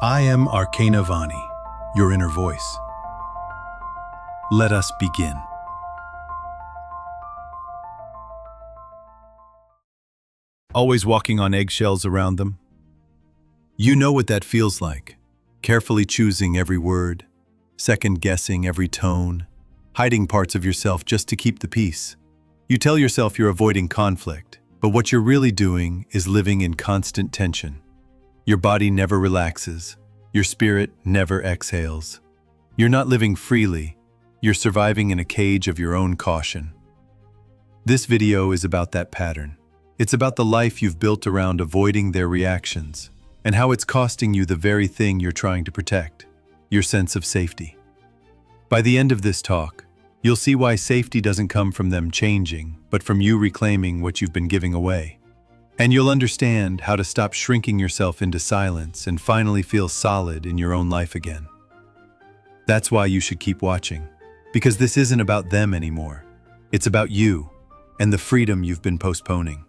I am Arcana Vani, your inner voice. Let us begin. Always walking on eggshells around them? You know what that feels like. Carefully choosing every word, second-guessing every tone, hiding parts of yourself just to keep the peace. You tell yourself you're avoiding conflict, but what you're really doing is living in constant tension. Your body never relaxes. Your spirit never exhales. You're not living freely. You're surviving in a cage of your own caution. This video is about that pattern. It's about the life you've built around avoiding their reactions and how it's costing you the very thing you're trying to protect, your sense of safety. By the end of this talk, you'll see why safety doesn't come from them changing, but from you reclaiming what you've been giving away. And you'll understand how to stop shrinking yourself into silence and finally feel solid in your own life again. That's why you should keep watching, because this isn't about them anymore. It's about you and the freedom you've been postponing.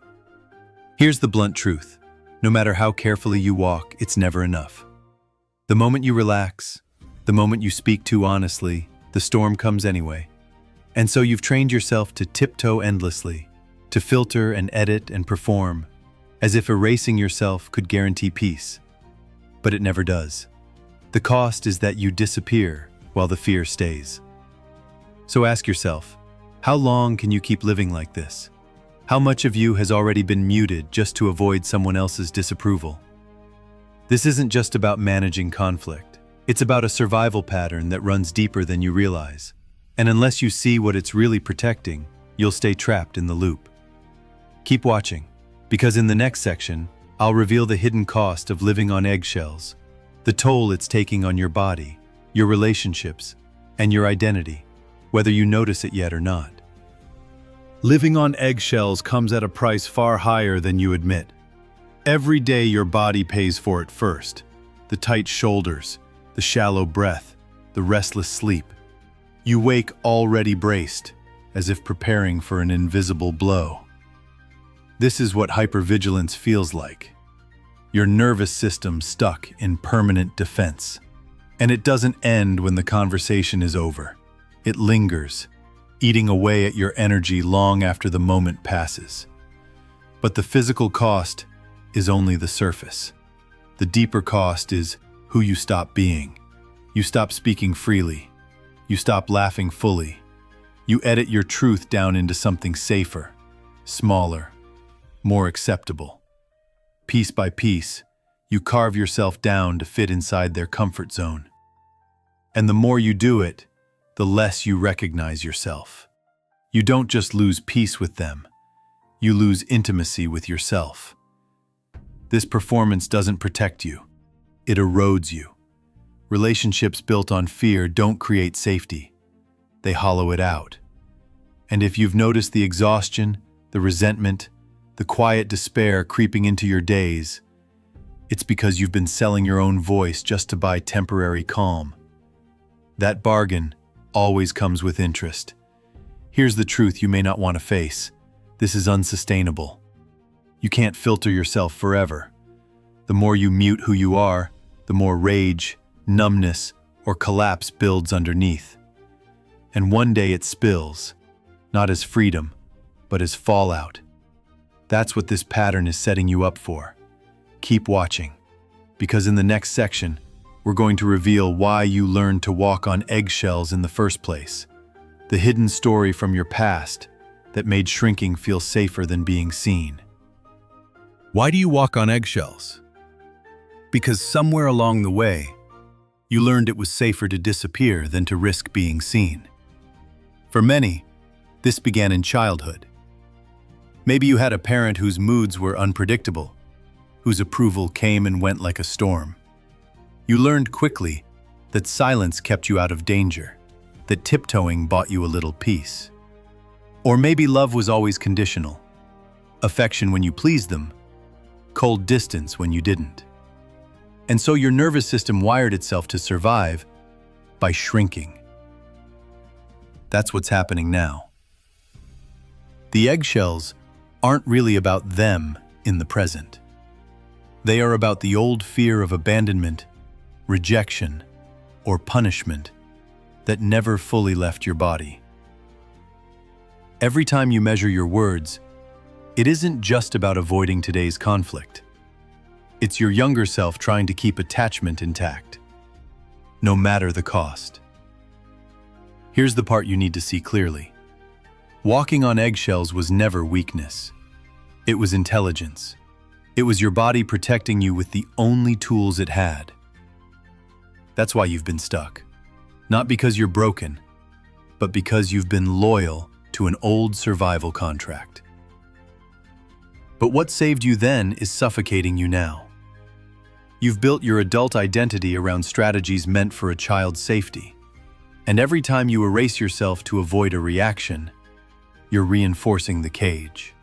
Here's the blunt truth. No matter how carefully you walk, it's never enough. The moment you relax, the moment you speak too honestly, the storm comes anyway. And so you've trained yourself to tiptoe endlessly, to filter and edit and perform, as if erasing yourself could guarantee peace. But it never does. The cost is that you disappear while the fear stays. So ask yourself, how long can you keep living like this? How much of you has already been muted just to avoid someone else's disapproval? This isn't just about managing conflict. It's about a survival pattern that runs deeper than you realize. And unless you see what it's really protecting, you'll stay trapped in the loop. Keep watching, because in the next section, I'll reveal the hidden cost of living on eggshells, the toll it's taking on your body, your relationships, and your identity, whether you notice it yet or not. Living on eggshells comes at a price far higher than you admit. Every day your body pays for it first. The tight shoulders, the shallow breath, the restless sleep. You wake already braced, as if preparing for an invisible blow. This is what hypervigilance feels like. Your nervous system stuck in permanent defense. And it doesn't end when the conversation is over. It lingers, eating away at your energy long after the moment passes. But the physical cost is only the surface. The deeper cost is who you stop being. You stop speaking freely. You stop laughing fully. You edit your truth down into something safer, smaller, more acceptable. Piece by piece, you carve yourself down to fit inside their comfort zone. And the more you do it, the less you recognize yourself. You don't just lose peace with them, you lose intimacy with yourself. This performance doesn't protect you, it erodes you. Relationships built on fear don't create safety, they hollow it out. And if you've noticed the exhaustion, the resentment, the quiet despair creeping into your days, it's because you've been selling your own voice just to buy temporary calm. That bargain always comes with interest. Here's the truth you may not want to face. This is unsustainable. You can't filter yourself forever. The more you mute who you are, the more rage, numbness, or collapse builds underneath. And one day it spills, not as freedom, but as fallout. That's what this pattern is setting you up for. Keep watching, because in the next section, we're going to reveal why you learned to walk on eggshells in the first place. The hidden story from your past that made shrinking feel safer than being seen. Why do you walk on eggshells? Because somewhere along the way, you learned it was safer to disappear than to risk being seen. For many, this began in childhood. Maybe you had a parent whose moods were unpredictable, whose approval came and went like a storm. You learned quickly that silence kept you out of danger, that tiptoeing bought you a little peace. Or maybe love was always conditional. Affection when you pleased them, cold distance when you didn't. And so your nervous system wired itself to survive by shrinking. That's what's happening now. The eggshells aren't really about them in the present. They are about the old fear of abandonment rejection, or punishment that never fully left your body. Every time you measure your words, it isn't just about avoiding today's conflict. It's your younger self trying to keep attachment intact, no matter the cost. Here's the part you need to see clearly. Walking on eggshells was never weakness. It was intelligence. It was your body protecting you with the only tools it had. That's why you've been stuck. Not because you're broken, but because you've been loyal to an old survival contract. But what saved you then is suffocating you now. You've built your adult identity around strategies meant for a child's safety. And every time you erase yourself to avoid a reaction, you're reinforcing the cage.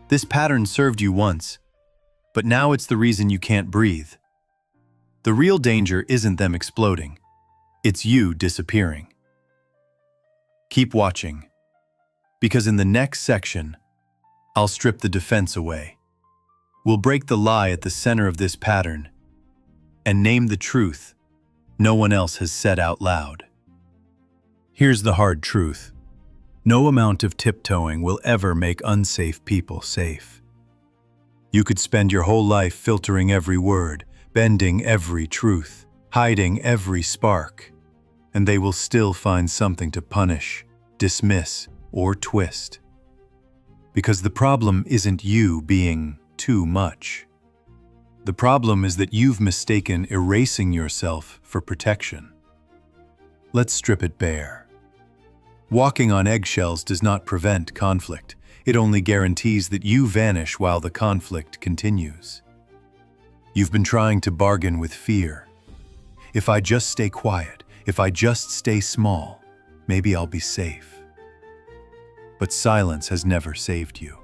This pattern served you once, but now it's the reason you can't breathe. The real danger isn't them exploding. It's you disappearing. Keep watching, because in the next section, I'll strip the defense away. We'll break the lie at the center of this pattern and name the truth no one else has said out loud. Here's the hard truth. No amount of tiptoeing will ever make unsafe people safe. You could spend your whole life filtering every word, bending every truth, hiding every spark, and they will still find something to punish, dismiss, or twist. Because the problem isn't you being too much. The problem is that you've mistaken erasing yourself for protection. Let's strip it bare. Walking on eggshells does not prevent conflict. It only guarantees that you vanish while the conflict continues. You've been trying to bargain with fear. If I just stay quiet, if I just stay small, maybe I'll be safe. But silence has never saved you.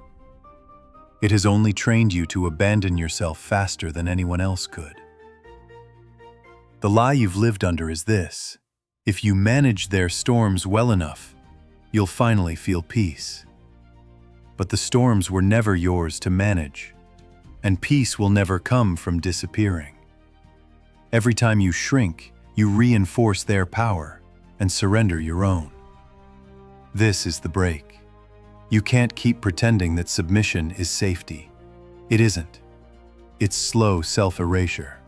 It has only trained you to abandon yourself faster than anyone else could. The lie you've lived under is this: if you manage their storms well enough, you'll finally feel peace. But the storms were never yours to manage, and peace will never come from disappearing. Every time you shrink, you reinforce their power and surrender your own. This is the break. You can't keep pretending that submission is safety. It isn't. It's slow self-erasure.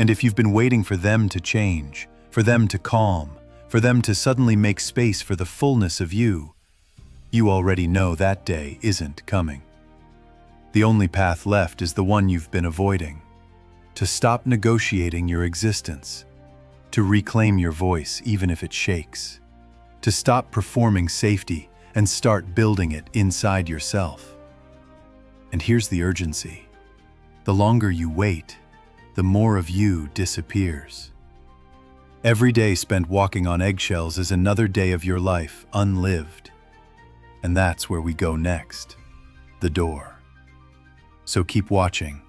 And if you've been waiting for them to change, for them to calm, for them to suddenly make space for the fullness of you, you already know that day isn't coming. The only path left is the one you've been avoiding. To stop negotiating your existence. To reclaim your voice even if it shakes. To stop performing safety and start building it inside yourself. And here's the urgency. The longer you wait, the more of you disappears. Every day spent walking on eggshells is another day of your life unlived. And that's where we go next, the door. So keep watching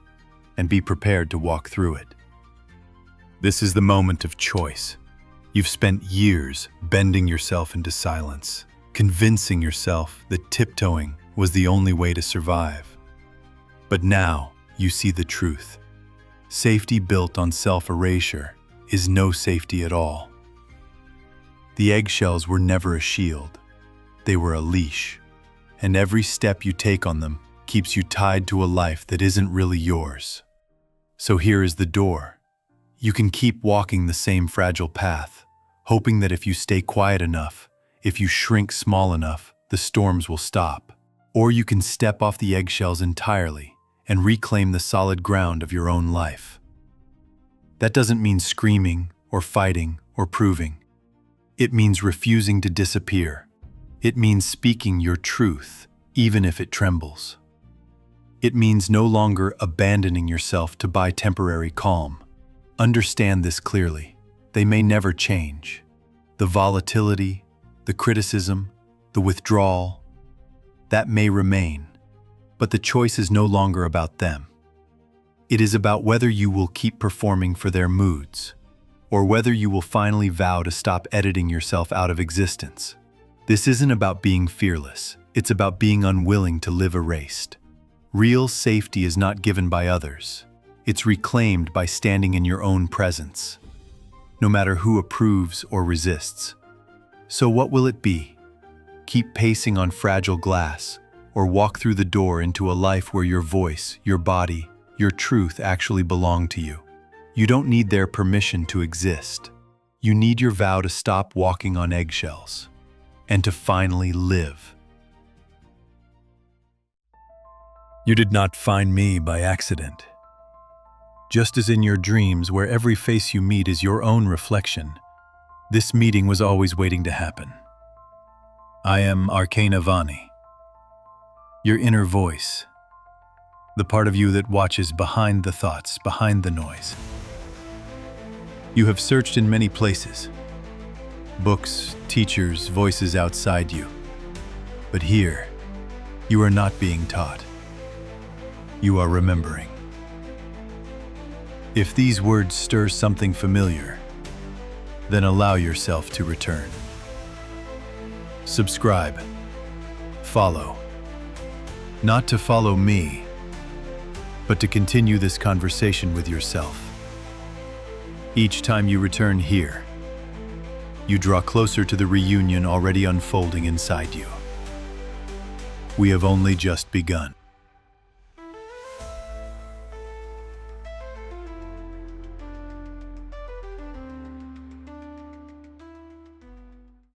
and be prepared to walk through it. This is the moment of choice. You've spent years bending yourself into silence, convincing yourself that tiptoeing was the only way to survive. But now you see the truth. Safety built on self-erasure is no safety at all. The eggshells were never a shield. They were a leash, and every step you take on them keeps you tied to a life that isn't really yours. So here is the door. You can keep walking the same fragile path, hoping that if you stay quiet enough, if you shrink small enough, the storms will stop. Or you can step off the eggshells entirely and reclaim the solid ground of your own life. That doesn't mean screaming or fighting or proving. It means refusing to disappear. It means speaking your truth, even if it trembles. It means no longer abandoning yourself to buy temporary calm. Understand this clearly. They may never change. The volatility, the criticism, the withdrawal, that may remain, but the choice is no longer about them. It is about whether you will keep performing for their moods, or whether you will finally vow to stop editing yourself out of existence. This isn't about being fearless, it's about being unwilling to live erased. Real safety is not given by others, It's reclaimed by standing in your own presence, no matter who approves or resists. So what will it be? Keep pacing on fragile glass, or walk through the door into a life where your voice, your body, your truth actually belong to you. You don't need their permission to exist. You need your vow to stop walking on eggshells and to finally live. You did not find me by accident. Just as in your dreams, where every face you meet is your own reflection, this meeting was always waiting to happen. I am Arcana Vani, your inner voice, the part of you that watches behind the thoughts, behind the noise. You have searched in many places, books, teachers, voices outside you. But here, you are not being taught. You are remembering. If these words stir something familiar, then allow yourself to return. Subscribe. Follow. Not to follow me, but to continue this conversation with yourself. Each time you return here, you draw closer to the reunion already unfolding inside you. We have only just begun.